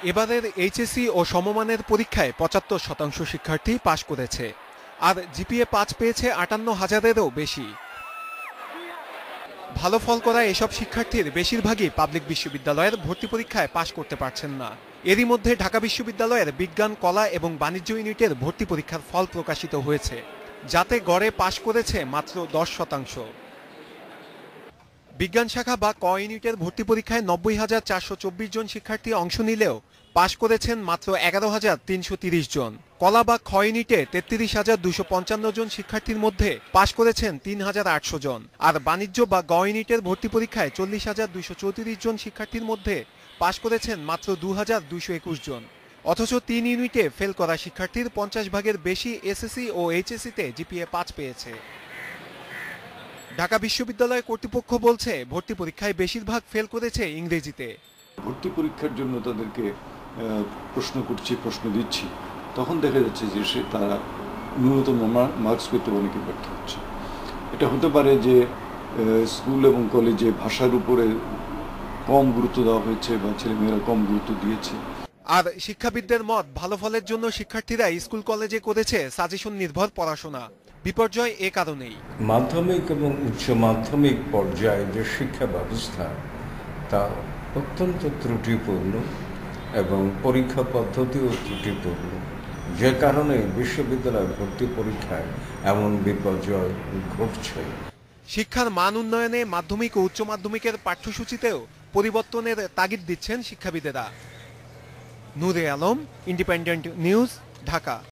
এবারের এইচএসসি ও সমমানের পরীক্ষায় ৭৫% শিক্ষার্থী পাশ করেছে, আর জিপিএ ৫ পেয়েছে ৫৮,০০০-এরও বেশি। ভালো ফল করা এসব শিক্ষার্থীর বেশিরভাগই পাবলিক বিশ্ববিদ্যালয়ের ভর্তি পরীক্ষায় পাশ করতে পারছেন না। এরই মধ্যে ঢাকা বিশ্ববিদ্যালয়ের বিজ্ঞান, কলা এবং বাণিজ্য ইউনিটের ভর্তি পরীক্ষার ফল প্রকাশিত হয়েছে, যাতে গড়ে পাশ করেছে মাত্র ১০%। বিজ্ঞান শাখা বা ক ইউনিটের ভর্তি পরীক্ষায় ৯০,৪২৪ জন শিক্ষার্থী অংশ নিলেও পাশ করেছেন মাত্র ১১,৩৩০ জন। কলা বা খ ইউনিটে ৩৩,২৫৫ জন শিক্ষার্থীর মধ্যে পাশ করেছেন ৩,৮০০ জন, আর বাণিজ্য বা গ ইউনিটের ভর্তি পরীক্ষায় ৪০,২৩৪ জন শিক্ষার্থীর মধ্যে পাশ করেছেন মাত্র ২,২২১ জন। অথচ ৩ ইউনিটে ফেল করা শিক্ষার্থীর ৫০ ভাগের বেশি এসএসসি ও এইচএসসিতে জিপিএ ৫ পেয়েছে। ঢাকা বিশ্ববিদ্যালয় কর্তৃপক্ষ বলছে, ভর্তি পরীক্ষায় বেশিরভাগ ফেল করেছে ইংরেজিতে। ভর্তি পরীক্ষার জন্য তাদেরকে প্রশ্ন দিচ্ছি, তখন দেখা যাচ্ছে যে তারা ন্যূনতম মার্কস পেতে অনেকে ব্যর্থ হচ্ছে। এটা হতে পারে যে স্কুল এবং কলেজে ভাষার উপরে কম গুরুত্ব দেওয়া হয়েছে বা ছেলেমেয়েরা কম গুরুত্ব দিয়েছে। আর শিক্ষাবিদদের মত, ভালো ফলের জন্য শিক্ষার্থীরা স্কুল কলেজে করেছে সাজেশন নির্ভর পড়াশোনা। বিপর্যয় এ কারণেই। মাধ্যমিক এবং উচ্চ মাধ্যমিক পর্যায়ে যে শিক্ষা ব্যবস্থা তা অত্যন্ত ত্রুটিপূর্ণ এবং পরীক্ষা পদ্ধতিও ত্রুটিপূর্ণ, যে কারণে বিশ্ববিদ্যালয় ভর্তি পরীক্ষায় এমন বিপর্যয় ঘটছে। শিক্ষার মান উন্নয়নে মাধ্যমিক ও উচ্চ মাধ্যমিকের পাঠ্যসূচিতেও পরিবর্তনের তাগিদ দিচ্ছেন শিক্ষাবিদেরা। নূরে আলম, ইন্ডিপেন্ডেন্ট নিউজ, ঢাকা।